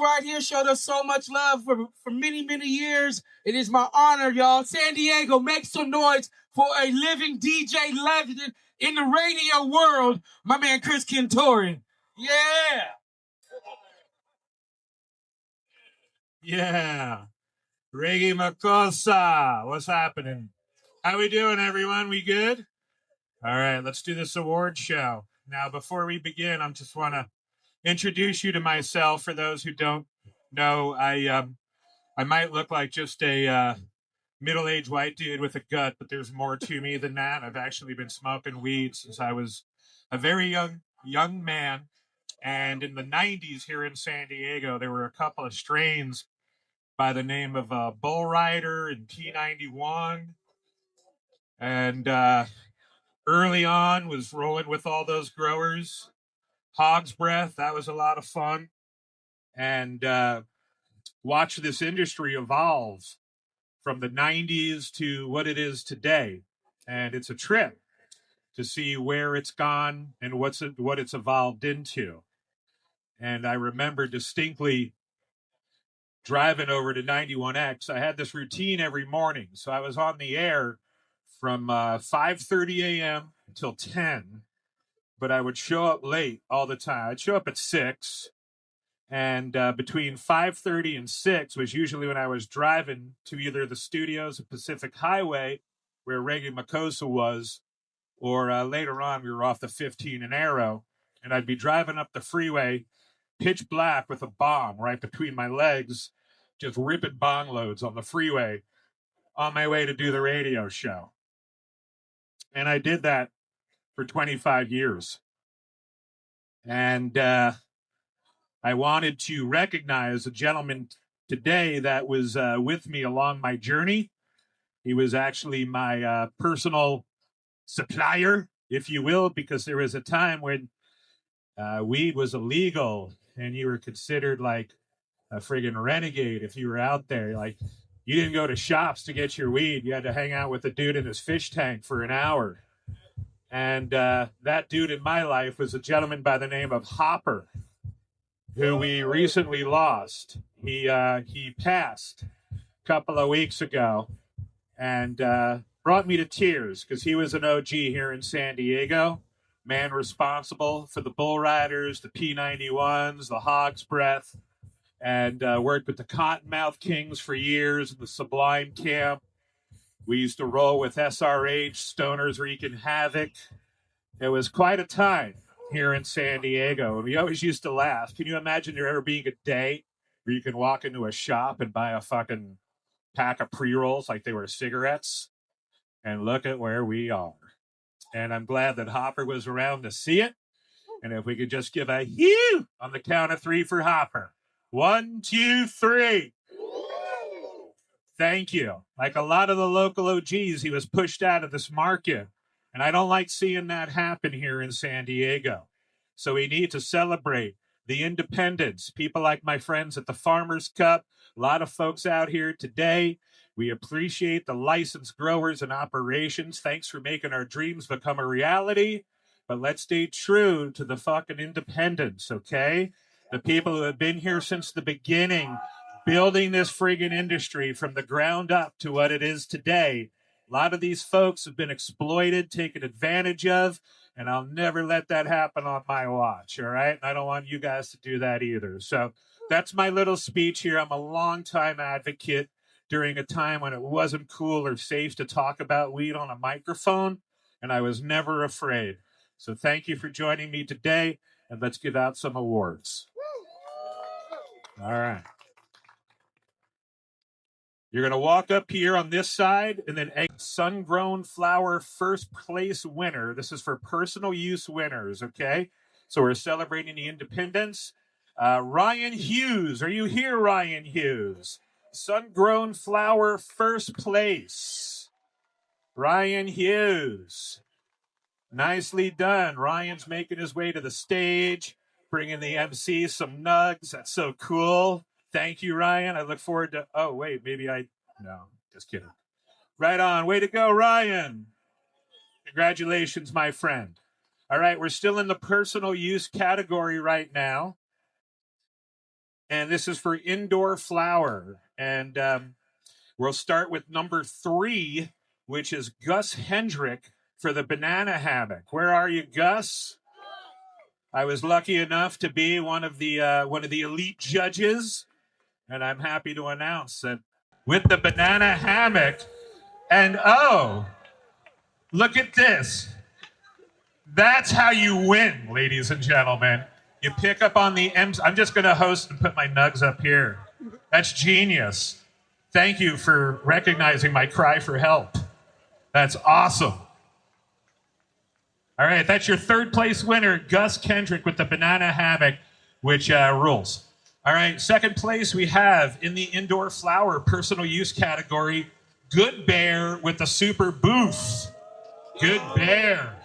right here showed us so much love for many, many years. It is my honor, y'all. San Diego, make some noise for a living DJ legend in the radio world, my man Chris Kentori. Yeah. Yeah. Reggae Makosa. What's happening? How we doing, everyone? We good? All right, let's do this award show. Now, before we begin, I just want to introduce you to myself. For those who don't know, I might look like just a middle-aged white dude with a gut, but there's more to me than that. I've actually been smoking weed since I was a very young man. And in the 90s here in San Diego, there were a couple of strains by the name of Bull Rider and P91. And early on was rolling with all those growers. Hog's Breath, that was a lot of fun. And watch this industry evolve from the 90s to what it is today. And it's a trip to see where it's gone and what it's evolved into. And I remember distinctly driving over to 91X. I had this routine every morning. So I was on the air from 5:30 a.m. until 10, but I would show up late all the time. I'd show up at 6, and between 5:30 and 6 was usually when I was driving to either the studios at Pacific Highway, where Reggae Makosa was, or later on we were off the 15 and Arrow, and I'd be driving up the freeway, pitch black with a bong right between my legs, just ripping bong loads on the freeway on my way to do the radio show. And I did that for 25 years. And I wanted to recognize a gentleman today that was with me along my journey. He was actually my personal supplier, if you will, because there was a time when weed was illegal and you were considered like a friggin' renegade if you were out there. Like, you didn't go to shops to get your weed. You had to hang out with a dude in his fish tank for an hour. And that dude in my life was a gentleman by the name of Hopper, who we recently lost. He passed a couple of weeks ago and brought me to tears because he was an OG here in San Diego, man responsible for the Bull Riders, the P91s, the Hog's Breath, and worked with the Cottonmouth Kings for years, the Sublime Camp. We used to roll with SRH, Stoners Wreaking Havoc. It was quite a time here in San Diego, and we always used to laugh. Can you imagine there ever being a day where you can walk into a shop and buy a fucking pack of pre-rolls like they were cigarettes? And look at where we are. And I'm glad that Hopper was around to see it. And if we could just give a hew on the count of 3 for Hopper. 1, 2, 3. Thank you. Like a lot of the local OGs, he was pushed out of this market. And I don't like seeing that happen here in San Diego. So we need to celebrate the independents, people like my friends at the Farmers Cup, a lot of folks out here today. We appreciate the licensed growers and operations. Thanks for making our dreams become a reality. But let's stay true to the fucking independents, okay? The people who have been here since the beginning, building this friggin' industry from the ground up to what it is today. A lot of these folks have been exploited, taken advantage of, and I'll never let that happen on my watch, all right? I don't want you guys to do that either. So that's my little speech here. I'm a longtime advocate during a time when it wasn't cool or safe to talk about weed on a microphone, and I was never afraid. So thank you for joining me today, and let's give out some awards. All right. You're going to walk up here on this side and then Sungrown Flower first place winner. This is for personal use winners, okay? So we're celebrating the independence. Ryan Hughes. Are you here, Ryan Hughes? Sungrown Flower first place. Ryan Hughes. Nicely done. Ryan's making his way to the stage, bringing the MC some nugs. That's so cool. Thank you, Ryan. I look forward to... Oh, wait, no, just kidding. Right on. Way to go, Ryan. Congratulations, my friend. All right, we're still in the personal use category right now. And this is for indoor flower. And we'll start with number 3, which is Gus Hendrick for the banana hammock. Where are you, Gus? I was lucky enough to be one of the elite judges, and I'm happy to announce that with the banana hammock, and oh, look at this. That's how you win, ladies and gentlemen. You pick up on the M's. I'm just going to host and put my nugs up here. That's genius. Thank you for recognizing my cry for help. That's awesome. All right, that's your 3rd place winner, Gus Kendrick with the banana hammock, which rules. All right, 2nd place we have in the indoor flower personal use category, Good Bear with the super booth. Good Bear.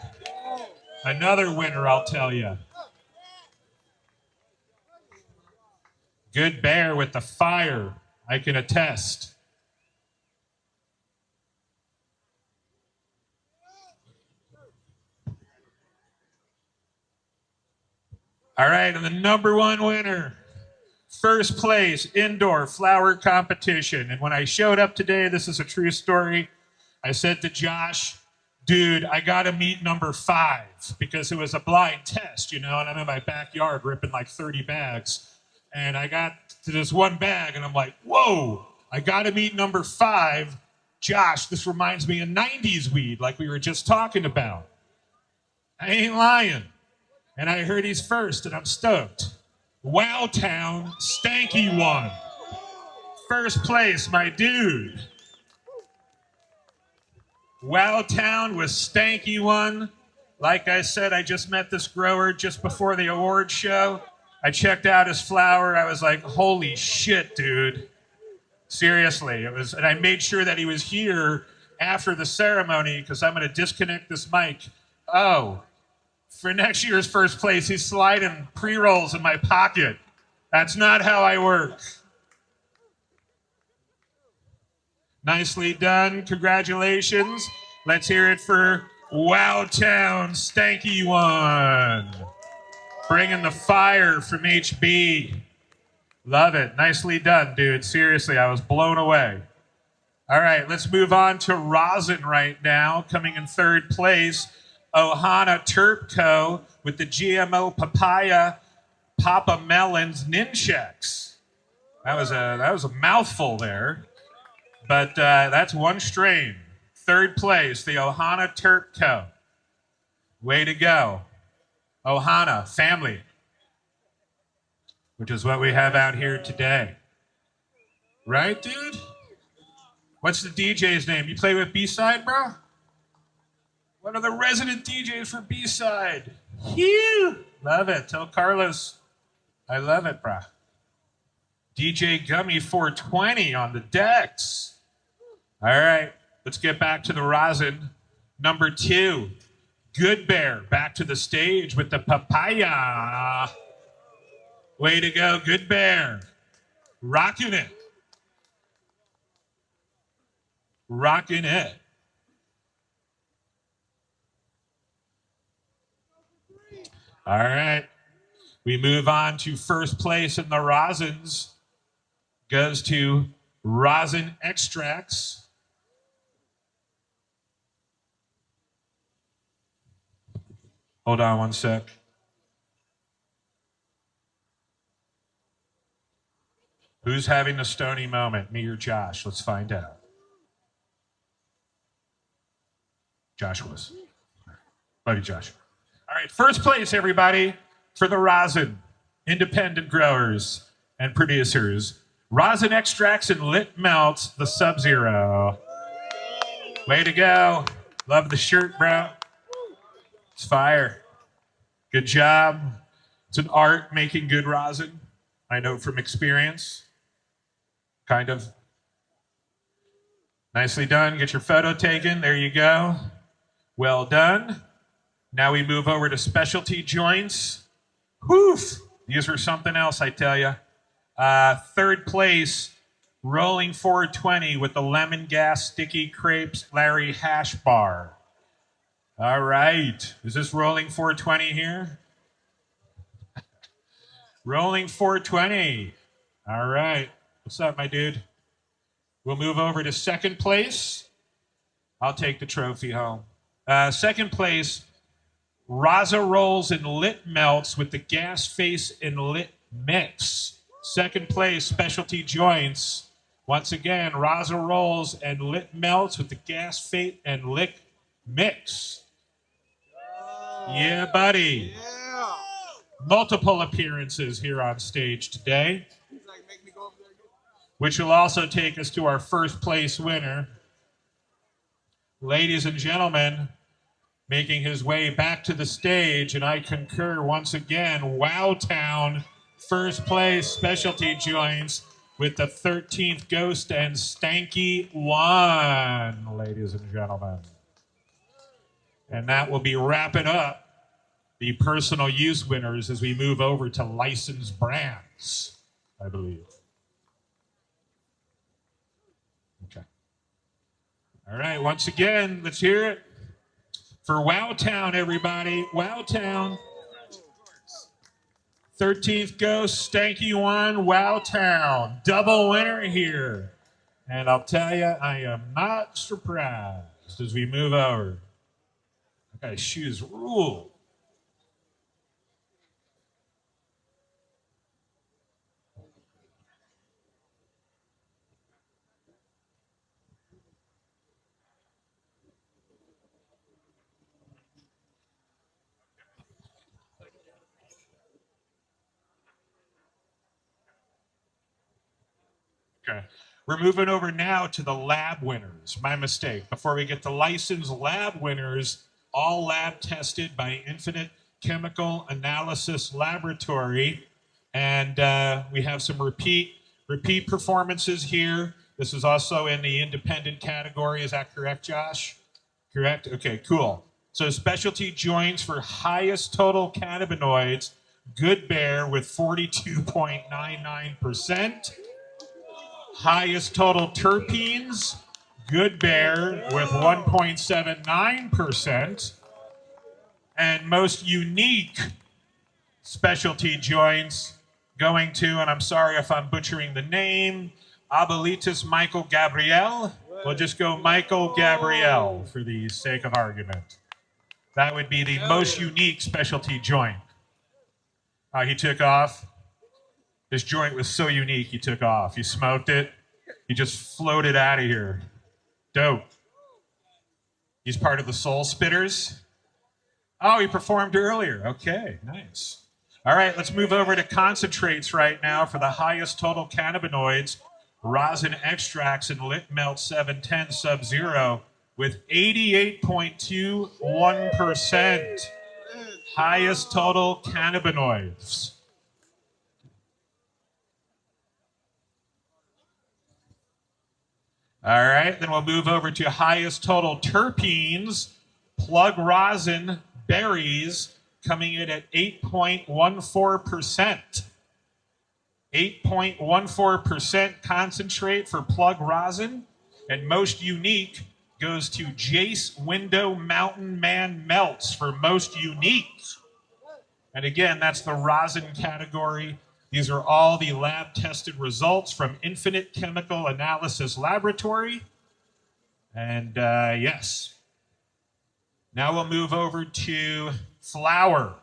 Another winner, I'll tell you. Good Bear with the fire, I can attest. All right, and the number 1 winner, 1st place indoor flower competition. And when I showed up today, this is a true story, I said to Josh, dude, I got to meet number 5 because it was a blind test, and I'm in my backyard ripping like 30 bags. And I got to this one bag and I'm like, whoa, I got to meet number 5. Josh, this reminds me of 90s weed like we were just talking about. I ain't lying. And I heard he's first, and I'm stoked. Wowtown, Stanky One. 1st place, my dude. Wowtown with Stanky One. Like I said, I just met this grower just before the award show. I checked out his flower. I was like, holy shit, dude. Seriously. And I made sure that he was here after the ceremony because I'm going to disconnect this mic. Oh. For next year's 1st place, he's sliding pre-rolls in my pocket. That's not how I work. Nicely done. Congratulations. Let's hear it for Wowtown Stanky One. Bringing the fire from HB. Love it. Nicely done, dude. Seriously, I was blown away. All right, let's move on to rosin right now. Coming in 3rd place, Ohana Terp Co. with the GMO papaya Papa Melons Ninchecks. That was a mouthful there, but that's 1 strain. 3rd place, the Ohana Terp Co. Way to go. Ohana, family, which is what we have out here today. Right, dude? What's the DJ's name? You play with B-Side, bro? One of the resident DJs for B-Side. Phew. Love it. Tell Carlos I love it, bro. DJ Gummy 420 on the decks. All right, let's get back to the rosin. Number 2, Good Bear back to the stage with the papaya. Way to go, Good Bear. Rocking it. Rocking it. All right. We move on to 1st place in the rosins. Goes to Rosin Extracts. Hold on 1 sec. Who's having the stony moment, me or Josh? Let's find out. Josh was. Buddy Josh. All right, 1st place, everybody, for the rosin, independent growers and producers. Rosin Extracts and Lit Melts, the Sub-Zero. Way to go. Love the shirt, bro. It's fire. Good job. It's an art making good rosin. I know from experience. Kind of. Nicely done. Get your photo taken. There you go. Well done. Now we move over to specialty joints. Whew. These were something else, I tell you. 3rd place, Rolling 420 with the Lemon Gas Sticky Crepes Larry Hash Bar. All right. Is this Rolling 420 here? Rolling 420. All right. What's up, my dude? We'll move over to second place. I'll take the trophy home. Second place, Raza Rolls and Lit Melts with the Gas Face and Lit Mix. Second place, Specialty Joints. Once again, Raza Rolls and Lit Melts with the Gas Face and Lit Mix. Yeah, buddy. Yeah. Multiple appearances here on stage today, which will also take us to our first place winner. Ladies and gentlemen, making his way back to the stage, and I concur once again, Wowtown, first place, Specialty Joints with the 13th Ghost and Stanky One, ladies and gentlemen. And that will be wrapping up the personal use winners as we move over to licensed brands, I believe. Okay. All right, once again, let's hear it for Wowtown, everybody. Wowtown. 13th Ghost, Stanky One, Wowtown. Double winner here. And I'll tell you, I am not surprised as we move over. That guy's shoes rule. Okay. We're moving over now to the lab winners. My mistake. Before we get to licensed lab winners, all lab tested by Infinite Chemical Analysis Laboratory. And we have some repeat performances here. This is also in the independent category. Is that correct, Josh? Correct? Okay, cool. So specialty joints for highest total cannabinoids, Good Bear with 42.99%. Highest total terpenes, Good Bear with 1.79%. And most unique specialty joints going to, and I'm sorry if I'm butchering the name, Abelitas Michael Gabriel. We'll just go Michael Gabriel for the sake of argument. That would be the most unique specialty joint. He took off. This joint was so unique, he took off. He smoked it. He just floated out of here. Dope. He's part of the Soul Spitters. Oh, he performed earlier. Okay, nice. All right, let's move over to concentrates right now for the highest total cannabinoids, rosin extracts and Lit Melt 710 Sub-Zero with 88.21%. Highest total cannabinoids. All right, then we'll move over to highest total terpenes, plug rosin berries, coming in at 8.14%. 8.14% concentrate for plug rosin, and most unique goes to Jace Window Mountain Man Melts for most unique. And again, that's the rosin category. These are all the lab-tested results from Infinite Chemical Analysis Laboratory. And yes. Now we'll move over to flower.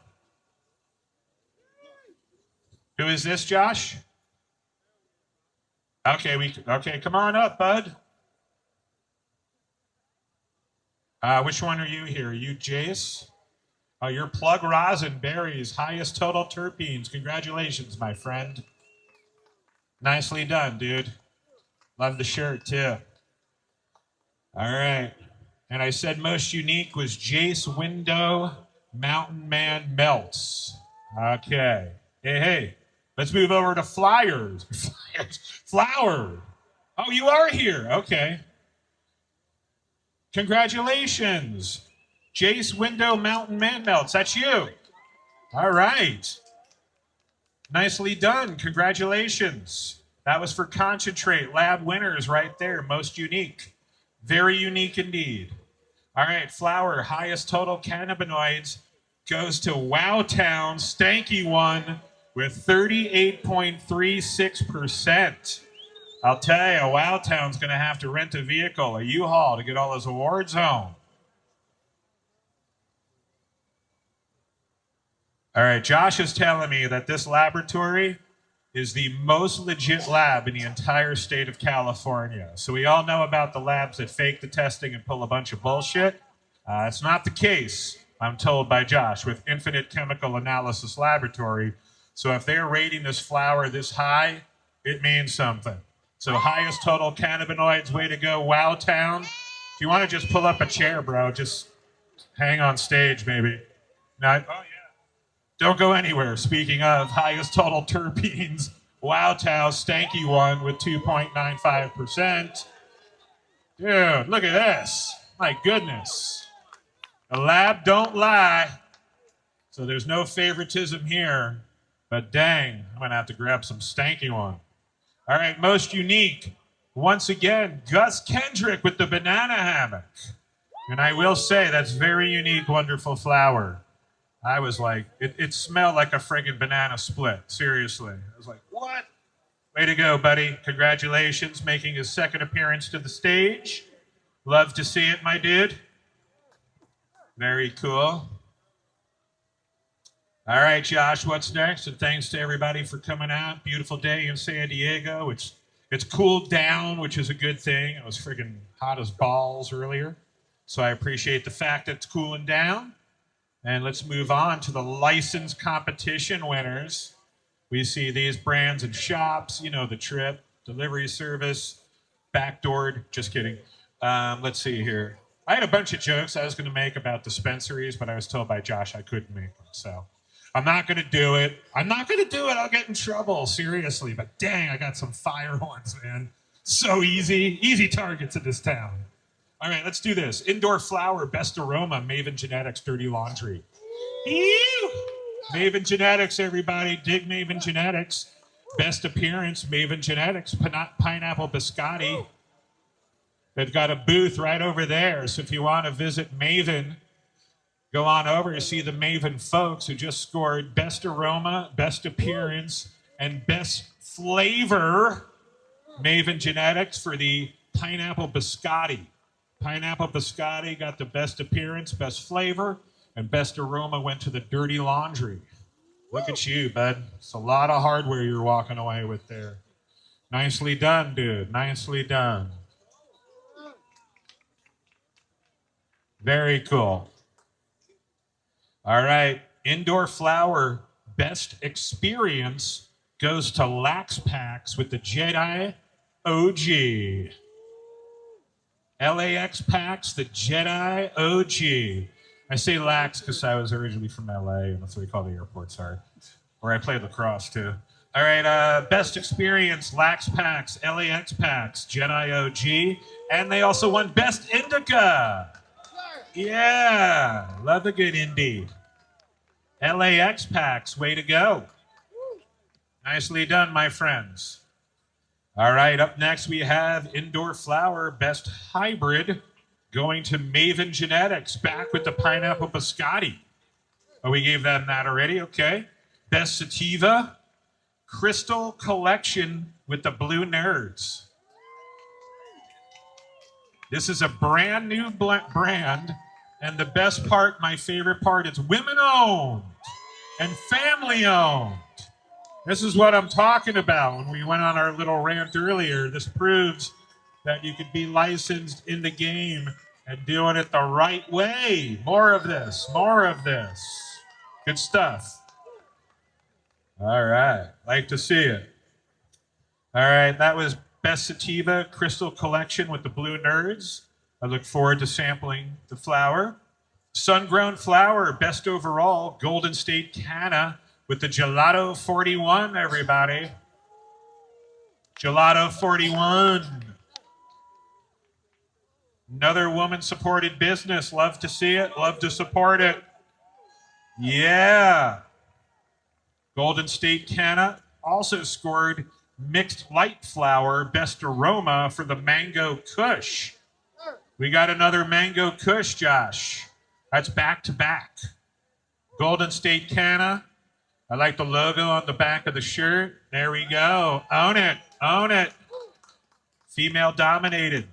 Who is this, Josh? Okay, come on up, bud. Which one are you here? Are you Jace? Oh, you're plug rosin berries, highest total terpenes. Congratulations, my friend. Nicely done, dude. Love the shirt, too. All right. And I said most unique was Jace Window Mountain Man Melts. Okay. Hey. Let's move over to flyers. Flower. Oh, you are here. Okay. Congratulations. Jace Window Mountain Man Melts. That's you. All right. Nicely done. Congratulations. That was for concentrate. Lab winners right there. Most unique. Very unique indeed. All right. Flower. Highest total cannabinoids goes to Wowtown. Stanky One with 38.36%. I'll tell you, Wowtown's going to have to rent a vehicle, a U-Haul, to get all those awards home. All right, Josh is telling me that this laboratory is the most legit lab in the entire state of California. So we all know about the labs that fake the testing and pull a bunch of bullshit. It's not the case, I'm told by Josh, with Infinite Chemical Analysis Laboratory. So if they're rating this flower this high, it means something. So highest total cannabinoids, way to go, Wowtown. If you want to just pull up a chair, bro, just hang on stage maybe. Oh yeah. Don't go anywhere. Speaking of highest total terpenes, Wowtown, stanky one with 2.95%. Dude, look at this. My goodness. The lab don't lie. So there's no favoritism here. But dang, I'm going to have to grab some stanky one. All right, most unique. Once again, Gus Kendrick with the banana hammock. And I will say that's very unique, wonderful flower. I was like, it smelled like a friggin' banana split. Seriously. I was like, what? Way to go, buddy. Congratulations, making his second appearance to the stage. Love to see it, my dude. Very cool. All right, Josh, what's next? And thanks to everybody for coming out. Beautiful day in San Diego. It's cooled down, which is a good thing. It was friggin' hot as balls earlier. So I appreciate the fact that it's cooling down. And let's move on to the license competition winners. We see these brands and shops, you know, the trip, delivery service, backdoored, just kidding. Let's see here. I had a bunch of jokes I was going to make about dispensaries, but I was told by Josh I couldn't make them. So I'm not going to do it. I'll get in trouble, seriously. But dang, I got some fire ones, man. So easy. Easy targets in this town. All right, let's do this. Indoor Flower, Best Aroma, Maven Genetics, Dirty Laundry. Ew. Maven Genetics, everybody. Dig Maven Genetics. Best Appearance, Maven Genetics, Pineapple Biscotti. They've got a booth right over there. So if you want to visit Maven, go on over to see the Maven folks who just scored Best Aroma, Best Appearance, and Best Flavor. Maven Genetics for the Pineapple Biscotti. Pineapple Biscotti got the Best Appearance, Best Flavor, and Best Aroma went to the Dirty Laundry. Look at you, bud. It's a lot of hardware you're walking away with there. Nicely done, dude. Nicely done. Very cool. All right. Indoor Flower, Best Experience goes to Lax Packs with the Jedi OG. LAX Packs, the Jedi OG. I say Lax because I was originally from LA, and that's what we call the airport, sorry. Where I played lacrosse, too. All right, Best Experience, Lax Packs, LAX Packs, Jedi OG, and they also won Best Indica. Yeah, love a good indie. LAX Packs, way to go. Nicely done, my friends. All right, up next we have Indoor Flower, Best Hybrid, going to Maven Genetics, back with the Pineapple Biscotti. Oh, we gave them that already, okay. Best Sativa, Crystal Collection with the Blue Nerdz. This is a brand new brand, and the best part, my favorite part, is women-owned and family-owned. This is what I'm talking about. When we went on our little rant earlier, this proves that you could be licensed in the game and doing it the right way. More of this, more of this. Good stuff. All right, like to see it. All right, that was Best Sativa Crystal Collection with the Blue Nerdz. I look forward to sampling the flower. Sungrown Flower, Best Overall, Goldenstate Canna with the Gelato 41, everybody. Gelato 41. Another woman-supported business. Love to see it. Love to support it. Yeah. Goldenstate Canna also scored Mixed Light Flower Best Aroma for the Mango Kush. We got another Mango Kush, Josh. That's back-to-back. Goldenstate Canna I like the logo on the back of the shirt. There we go. Own it. Own it. Female dominated.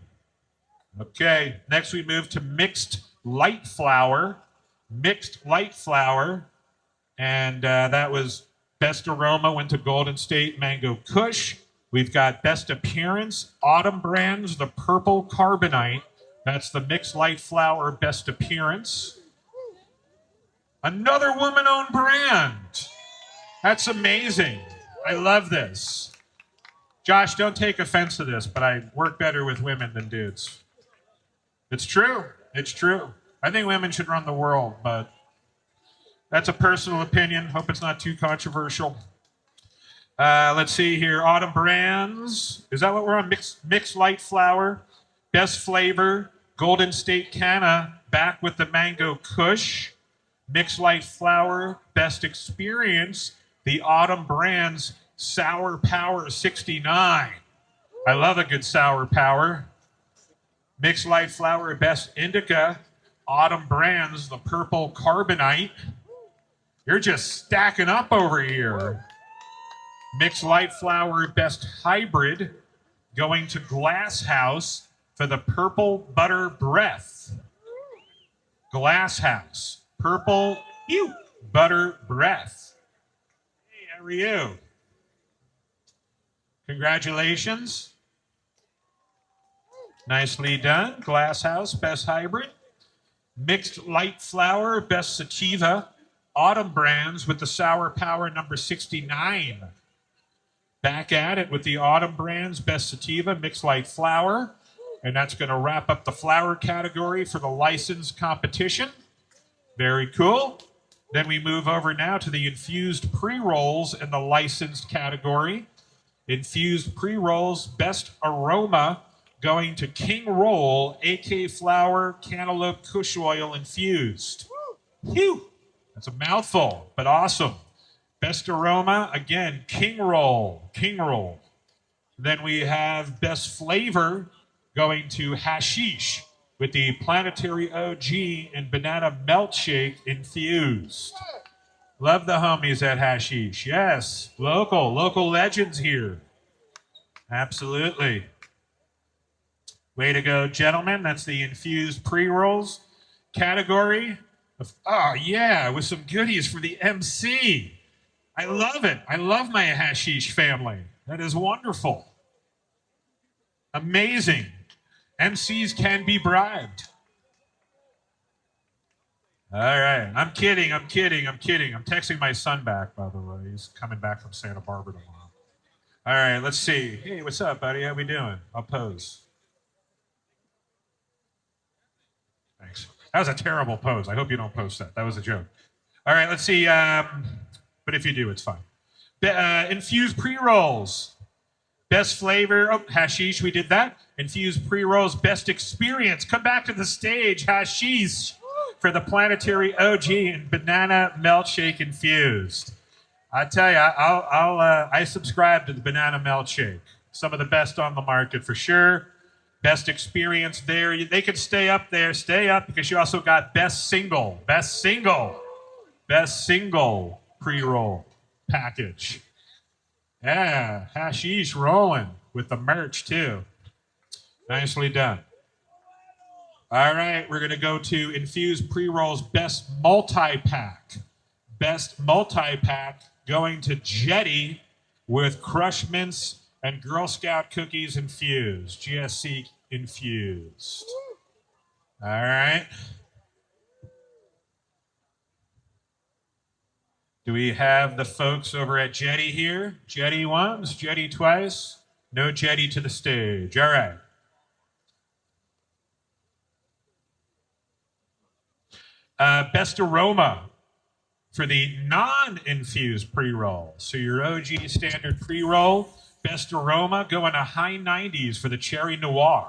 Okay. Next we move to mixed light flower. Mixed light flower. And that was best aroma went to Goldenstate Mango Kush. We've got best appearance, Autumn Brands, the purple Carbonite. That's the mixed light flower best appearance. Another woman-owned brand. That's amazing. I love this. Josh, don't take offense to this, but I work better with women than dudes. It's true. It's true. I think women should run the world, but that's a personal opinion. Hope it's not too controversial. Let's see here. Autumn Brands. Is that what we're on? Mixed light flower. Best flavor. Goldenstate Canna. Back with the Mango Kush. Mixed light flower. Best experience. The Autumn Brands Sour Power 69. I love a good sour power. Mixed light flower. Best Indica. Autumn Brands. The purple Carbonite. You're just stacking up over here. Mixed light flower best hybrid going to Glass House for the purple butter breath. Glass House, purple butter breath. Hey, how are you? Congratulations. Nicely done. Glass House, best hybrid. Mixed light flower, best sativa. Autumn Brands with the sour power number 69. Back at it with the Autumn Brands best sativa mixed light flower, and that's going to wrap up the flower category for the licensed competition. Very cool. Then we move over now to the infused pre-rolls in the licensed category. Infused pre-rolls best aroma going to King Roll AK Flower Cantaloupe Kush Oil infused. Phew. That's a mouthful, but awesome. Best aroma, again, King Roll. Then we have best flavor going to Hashish with the Planetary OG and Banana Milkshake infused. Love the homies at Hashish. Yes, local legends here. Absolutely. Way to go, gentlemen. That's the infused pre-rolls category. Oh, yeah, with some goodies for the MC. I love it. I love my Hashish family. That is wonderful. Amazing. MCs can be bribed. All right. I'm kidding. I'm texting my son back, by the way. He's coming back from Santa Barbara tomorrow. All right, let's see. Hey, what's up, buddy? How we doing? I'll pose. Thanks. That was a terrible pose. I hope you don't post that. That was a joke. All right, let's see. But if you do, it's fine. Infused pre-rolls. Best flavor. Oh, hashish, we did that. Infused pre-rolls, best experience. Come back to the stage, hashish, for the Planetary OG and Banana Milkshake infused. I tell you, I subscribe to the Banana Milkshake. Some of the best on the market for sure. Best experience there. They can stay up there. Stay up because you also got best single pre-roll package. Yeah, hashish rolling with the merch too. Nicely done. All right, we're going to go to infused pre-rolls best multi-pack. Best multi-pack going to Jedi with Crush Mints and Girl Scout cookies infused. GSC infused. All right. Do we have the folks over at Jedi here? Jedi once, Jedi twice. No Jedi to the stage. All right. Best aroma for the non-infused pre-roll. So your OG standard pre-roll, best aroma going to high 90s for the Cherry Noir.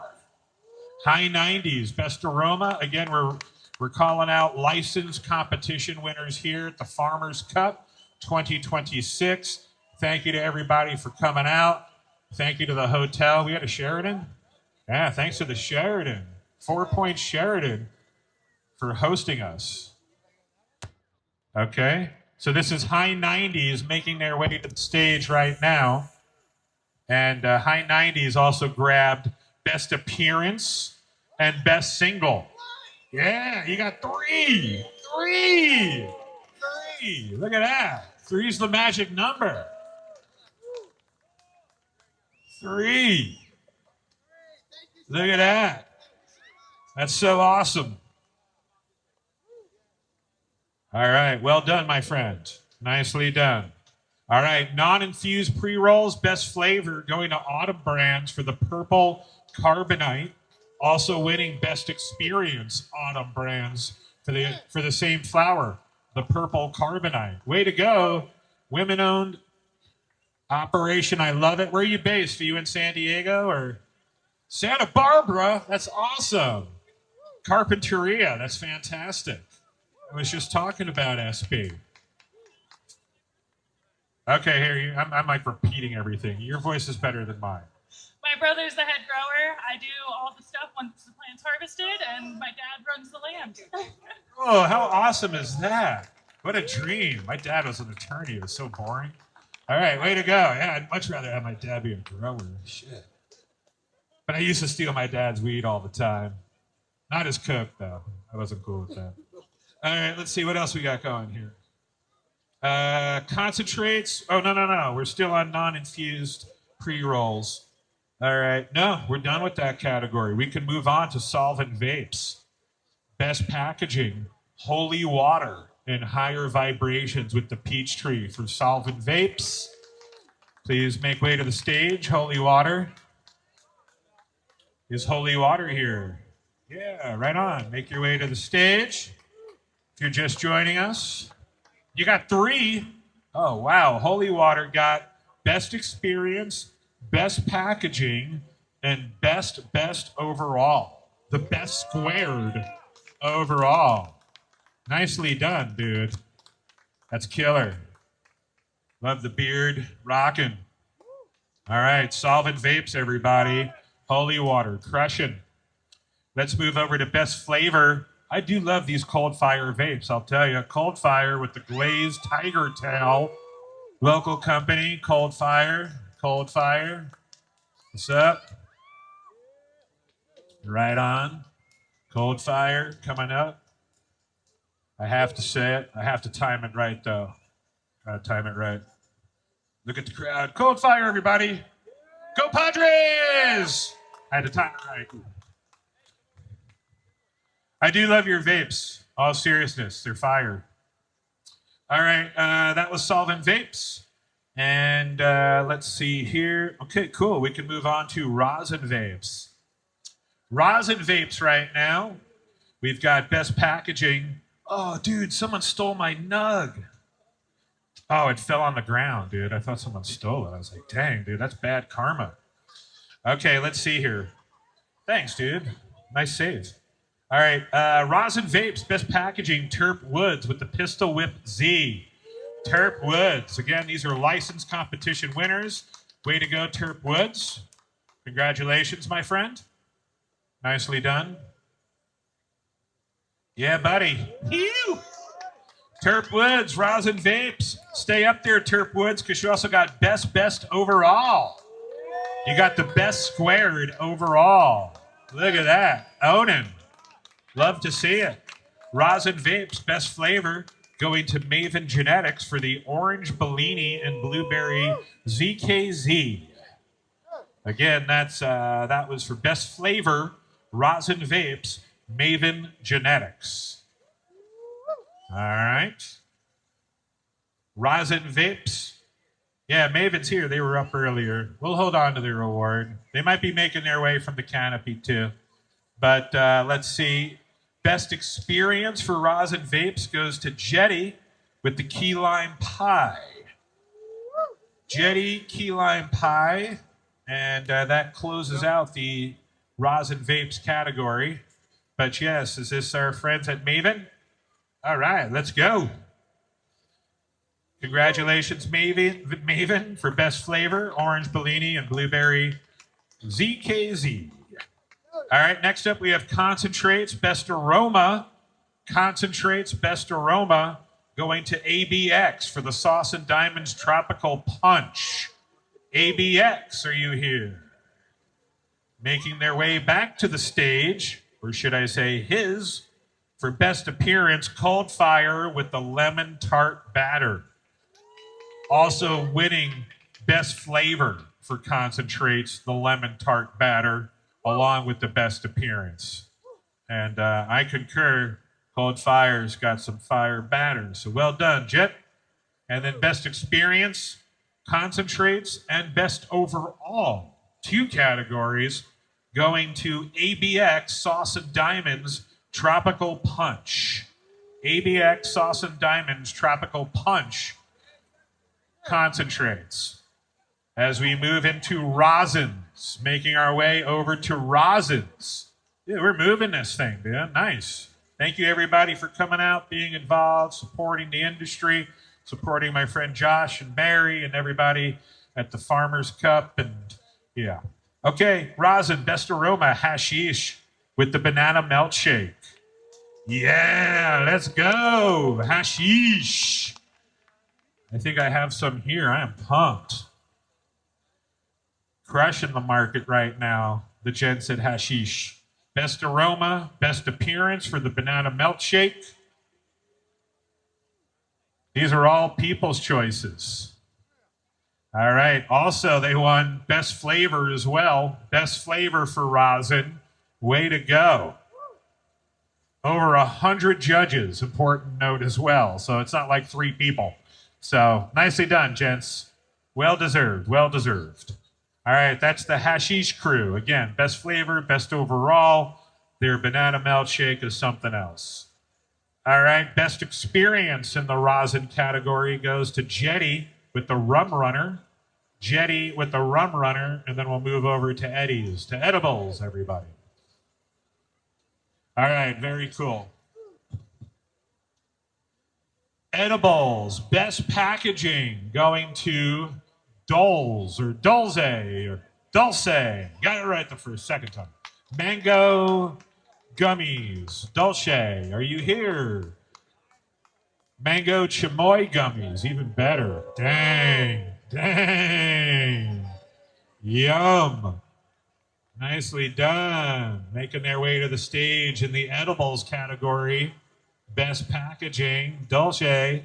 High 90s, best aroma. Again, we're calling out licensed competition winners here at the Farmers Cup 2026. Thank you to everybody for coming out. Thank you to the hotel. We had a Sheraton? Yeah, thanks to the Sheraton. 4 Point Sheraton for hosting us. Okay, So this is High 90s making their way to the stage right now. And High 90s also grabbed Best Appearance and Best Single. Yeah, you got three. Look at that. Three's the magic number. 3. Look at that. That's so awesome. All right, well done, my friend. Nicely done. All right, non-infused pre-rolls, best flavor, going to Autumn Brands for the purple Carbonite. Also winning best experience, Autumn Brands for the same flower, the purple Carbonite. Way to go, women-owned operation. I love it. Where are you based? Are you in San Diego or Santa Barbara? That's awesome. Carpinteria, that's fantastic. I was just talking about SB. Okay, here I'm like repeating everything. Your voice is better than mine. My brother's the head grower. I do all the stuff once the plant's harvested, and my dad runs the land. Oh, how awesome is that? What a dream. My dad was an attorney. It was so boring. All right, way to go. Yeah, I'd much rather have my dad be a grower. Shit. But I used to steal my dad's weed all the time. Not as cook, though. I wasn't cool with that. All right, let's see what else we got going here. Concentrates. Oh, no. We're still on non-infused pre-rolls. All right. No, we're done with that category. We can move on to solvent vapes. Best packaging, holy water and higher vibrations with the peach tree for solvent vapes. Please make way to the stage. Holy water. Is holy water here? Yeah, right on. Make your way to the stage. If you're just joining us, you got 3. Oh, wow. Holy water got best experience, best packaging, and best overall. The best squared overall. Nicely done, dude. That's killer. Love the beard. Rocking. All right, solvent vapes, everybody. Holy water, crushing. Let's move over to best flavor. I do love these Cold Fire vapes, I'll tell you. Cold Fire with the glazed tiger tail. Local company, Cold Fire. What's up? Right on. Cold Fire coming up. I have to say it. I have to time it right, though. Gotta time it right. Look at the crowd. Cold Fire, everybody. Go Padres! I had to time it right. I do love your vapes. All seriousness, they're fire. All right, that was solvent vapes. And let's see here. Okay, cool. We can move on to rosin vapes. Rosin vapes right now. We've got best packaging. Oh, dude, someone stole my nug. Oh, it fell on the ground, dude. I thought someone stole it. I was like, dang, dude, that's bad karma. Okay, let's see here. Thanks, dude. Nice save. All right, rosin vapes, best packaging, Terp Woods with the Pistol Whip Z. Terp Woods. Again, these are licensed competition winners. Way to go, Terp Woods. Congratulations, my friend. Nicely done. Yeah, buddy. Ew. Terp Woods, rosin vapes. Stay up there, Terp Woods, because you also got best overall. You got the best squared overall. Look at that. Onan. Love to see it. Rosin vapes, best flavor, going to Maven Genetics for the orange Bellini and blueberry ZKZ. Again, that was for best flavor, rosin vapes, Maven Genetics. All right. Rosin vapes. Yeah, Maven's here. They were up earlier. We'll hold on to their reward. They might be making their way from the canopy too. But let's see. Best experience for rosin vapes goes to Jedi with the key lime pie. Jedi key lime pie. And that closes out the rosin vapes category. But yes, is this our friends at Maven? All right, let's go. Congratulations, Maven, for best flavor, orange Bellini and blueberry ZKZ. All right, next up we have concentrates, best aroma. Concentrates, best aroma, going to ABX for the Sauce and Diamonds Tropical Punch. ABX, are you here? Making their way back to the stage, or should I say his, for best appearance, Cold Fire with the Lemon Tart Batter. Also winning best flavor for concentrates, the Lemon Tart Batter, along with the best appearance. And I concur, Cold Fire's got some fire batter. So well done, Jet. And then best experience, concentrates, and best overall. 2 categories going to ABX Sauce and Diamonds Tropical Punch. ABX Sauce and Diamonds Tropical Punch concentrates. As we move into rosins, making our way over to rosins. Yeah, we're moving this thing, dude. Nice. Thank you, everybody, for coming out, being involved, supporting the industry, supporting my friend Josh and Barry and everybody at the Farmers Cup. And yeah. Okay, rosin, best aroma, hashish with the banana milkshake. Yeah, let's go. Hashish. I think I have some here. I am pumped. Crushing the market right now. The Jen said hashish. Best aroma, best appearance for the banana milkshake. These are all people's choices. All right. Also, they won best flavor as well. Best flavor for rosin. Way to go. Over 100 judges, important note as well. So it's not like 3 people. So nicely done, gents. Well deserved, well deserved. All right, that's the hashish crew. Again, best flavor, best overall. Their banana milkshake is something else. All right, best experience in the rosin category goes to Jedi with the Rum Runner. Jedi with the Rum Runner, and then we'll move over to Eddie's, to edibles, everybody. All right, very cool. Edibles, best packaging going to Doles or Dulce or Dulce. Got it right the second time. Mango gummies. Dulce, are you here? Mango chamoy gummies, even better. Dang, dang. Yum. Nicely done. Making their way to the stage in the edibles category. Best packaging, Dulce,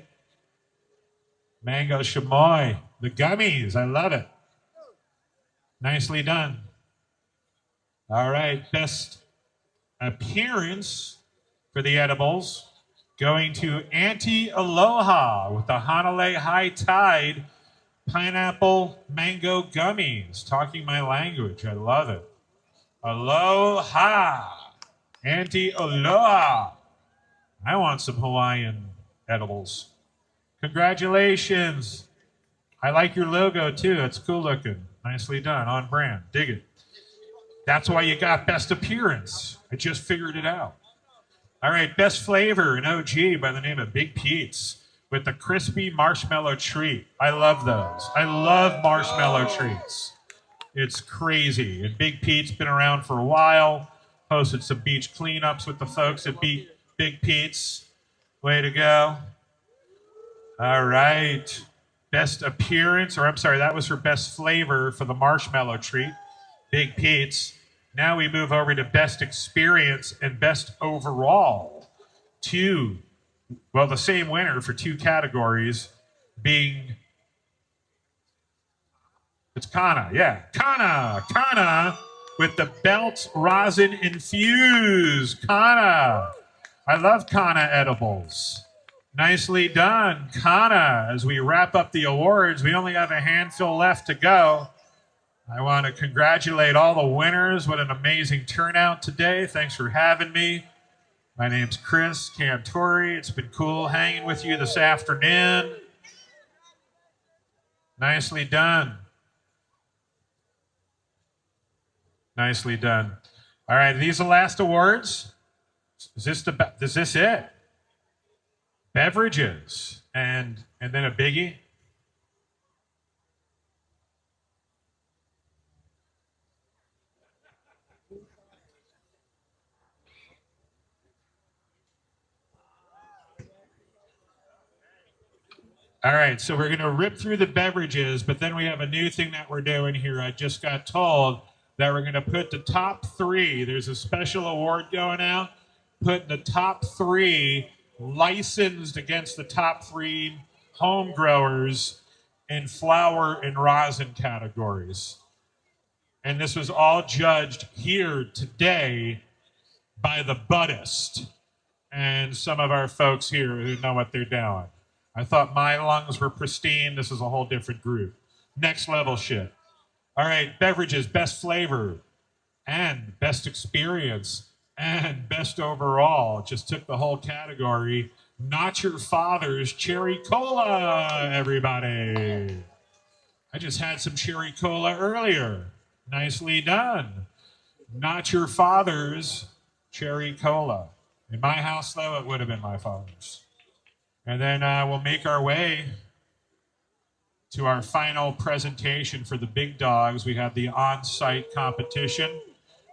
Mango Chamoy, the gummies, I love it. Nicely done. All right, best appearance for the edibles, going to Auntie Aloha with the Hanalei High Tide Pineapple Mango Gummies. Talking my language, I love it. Aloha, Auntie Aloha. I want some Hawaiian edibles. Congratulations. I like your logo too. It's cool looking. Nicely done. On brand. Dig it. That's why you got best appearance. I just figured it out. All right. Best flavor, an OG by the name of Big Pete's with the crispy marshmallow treat. I love those. I love marshmallow treats. It's crazy. And Big Pete's been around for a while. Hosted some beach cleanups with the folks at Big Pete's. Way to go. All right. Best appearance, or I'm sorry, that was for best flavor for the marshmallow treat. Big Pete's. Now we move over to best experience and best overall. The same winner for 2 categories being, it's Canna. Yeah, Canna with the Belt Rosin Infused. Canna. I love Canna edibles. Nicely done, Canna. As we wrap up the awards, we only have a handful left to go. I want to congratulate all the winners. What an amazing turnout today. Thanks for having me. My name's Chris Cantori. It's been cool hanging with you this afternoon. Nicely done. Nicely done. All right, these are the last awards. Is this it? Beverages and then a biggie. All right, so we're going to rip through the beverages, but then we have a new thing that we're doing here. I just got told that we're going to put the top 3. There's a special award going out. Putting the top 3 licensed against the top 3 home growers in flower and rosin categories. And this was all judged here today by the buddist and some of our folks here who know what they're doing. I thought my lungs were pristine. This is a whole different group. Next level shit. All right, beverages, best flavor and best experience and best overall. Just took the whole category. Not Your Father's Cherry Cola, everybody. I just had some cherry cola earlier. Nicely done. Not Your Father's Cherry Cola. In my house, though, it would have been my father's. And then we'll make our way to our final presentation for the big dogs. We have the on-site competition.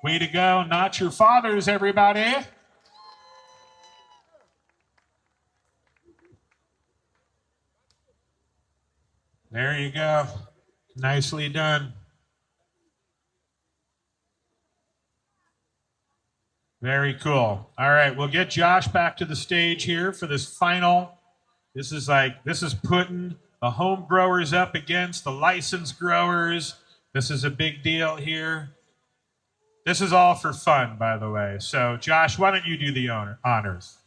Way to go, Not Your Father's, everybody. There you go. Nicely done. Very cool. All right, we'll get Josh back to the stage here for this final. This is putting the home growers up against the licensed growers. This is a big deal here. This is all for fun, by the way. So, Josh, why don't you do the honors?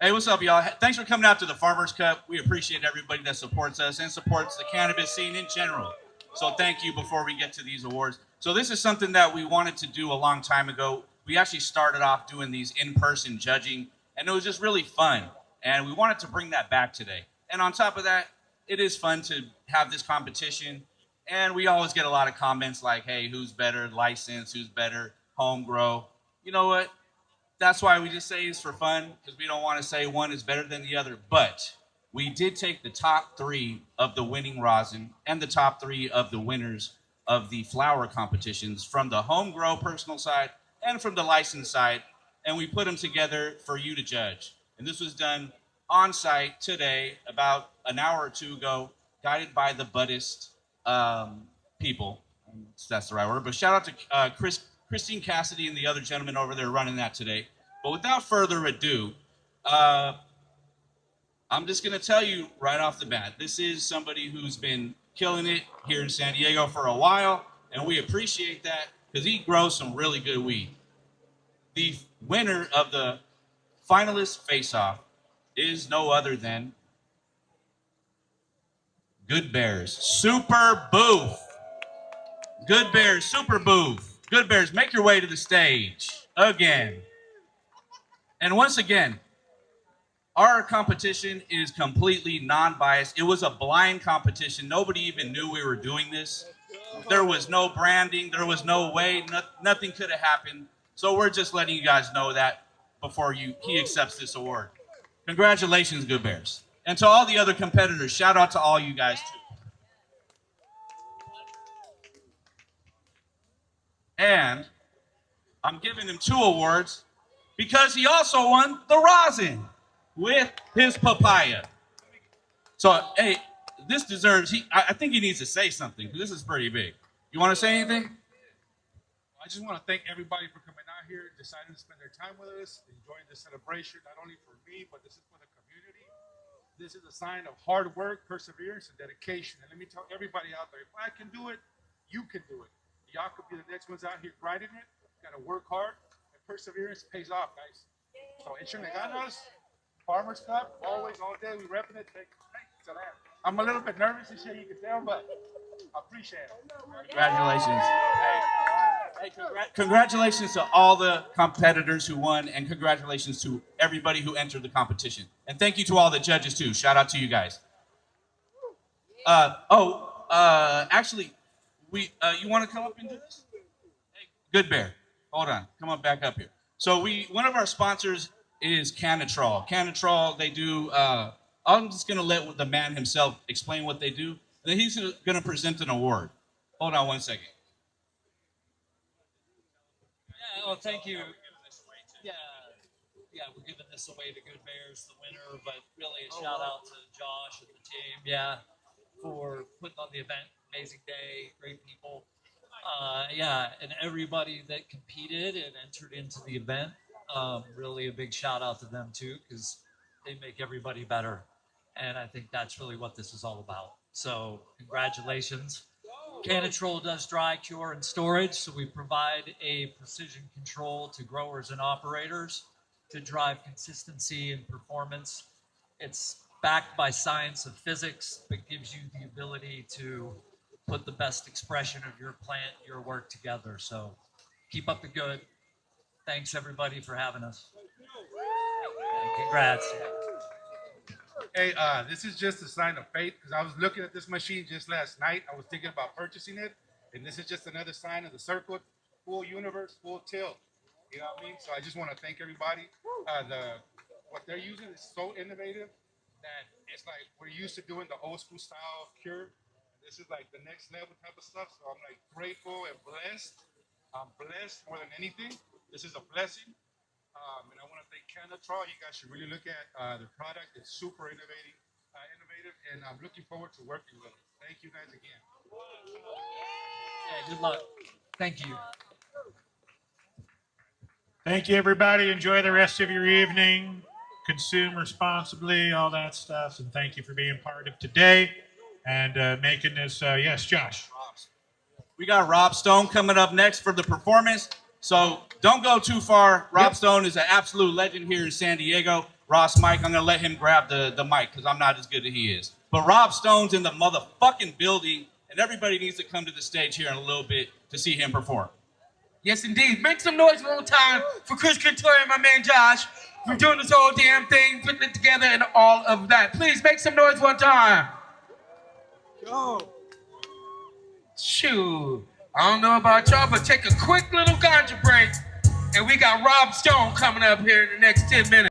Hey, what's up, y'all? Thanks for coming out to the Farmers Cup. We appreciate everybody that supports us and supports the cannabis scene in general. So thank you before we get to these awards. So this is something that we wanted to do a long time ago. We actually started off doing these in-person judging, and it was just really fun. And we wanted to bring that back today. And on top of that, it is fun to have this competition. And we always get a lot of comments like, hey, who's better licensed, who's better home grow? You know what? That's why we just say it's for fun, because we don't want to say one is better than the other. But we did take the top 3 of the winning rosin and the top 3 of the winners of the flower competitions from the home grow personal side and from the licensed side, and we put them together for you to judge. And this was done on site today, about an hour or 2 ago, guided by the buddist people. That's the right word. But shout out to Christine Cassidy and the other gentleman over there running that today. But without further ado, I'm just going to tell you right off the bat, this is somebody who's been killing it here in San Diego for a while, and we appreciate that because he grows some really good weed. The winner of the finalist face-off is no other than Good Bears Super Booth. Good Bears Super Booth. Good Bears, make your way to the stage again. And once again, our competition is completely non-biased. It was a blind competition. Nobody even knew we were doing this. There was no branding. There was no way. Nothing could have happened. So we're just letting you guys know that before he accepts this award. Congratulations, Good Bears. And to all the other competitors, shout out to all you guys, too. And I'm giving him 2 awards because he also won the rosin with his papaya. So, hey, this deserves, I think he needs to say something, because this is pretty big. You want to say anything? I just want to thank everybody for coming out here, deciding to spend their time with us, enjoying this celebration, not only for me, but this is for the community. This is a sign of hard work, perseverance, and dedication. And let me tell everybody out there, if I can do it, you can do it. Y'all could be the next ones out here grinding it. Got to work hard, and perseverance pays off, guys. So, Echenle Ganas, Farmers Cup, always, all day, we repping it. Thanks to that. I'm a little bit nervous and shit, you can tell, but I appreciate it. Congratulations. Hey, congratulations to all the competitors who won, and congratulations to everybody who entered the competition. And thank you to all the judges, too. Shout out to you guys. Actually, you want to come up and do this? Hey, Good Bear, hold on. Come on back up here. So one of our sponsors is Canna. Canna, they do, I'm just going to let the man himself explain what they do. And then he's going to present an award. Hold on one second. Yeah, well, thank you. Yeah, yeah, we're giving this away to Good Bears, the winner, but really a shout out to Josh and the team, yeah, for putting on the event. Amazing day, great people. Yeah, and everybody that competed and entered into the event, really a big shout out to them too, because they make everybody better. And I think that's really what this is all about. So congratulations. Cannatrol does dry cure and storage, so we provide a precision control to growers and operators to drive consistency and performance. It's backed by science of physics, but gives you the ability to put the best expression of your plant, your work together. So keep up the good. Thanks everybody for having us. And congrats. Hey, this is just a sign of faith because I was looking at this machine just last night. I was thinking about purchasing it, and this is just another sign of the circle, full universe, full tilt. You know what I mean? So I just want to thank everybody. What they're using is so innovative that it's like we're used to doing the old school style cure. This is like the next level type of stuff. So I'm like grateful and blessed. I'm blessed more than anything. This is a blessing. And I want to thank Cannatrol. You guys should really look at the product. It's super innovative, and I'm looking forward to working with it. Thank you guys again. Yeah, good luck. Thank you. Thank you, everybody. Enjoy the rest of your evening. Consume responsibly, all that stuff. And thank you for being part of today and making this. Yes, Josh. We got Rob Stone coming up next for the performance. So don't go too far. Rob Stone is an absolute legend here in San Diego. Ross Mike, I'm going to let him grab the mic because I'm not as good as he is. But Rob Stone's in the motherfucking building, and everybody needs to come to the stage here in a little bit to see him perform. Yes, indeed. Make some noise one more time for Kush and my man Josh, for doing this whole damn thing, putting it together and all of that. Please make some noise one time. Go. Shoot. I don't know about y'all, but take a quick little ganja break, and we got Rob Stone coming up here in the next 10 minutes.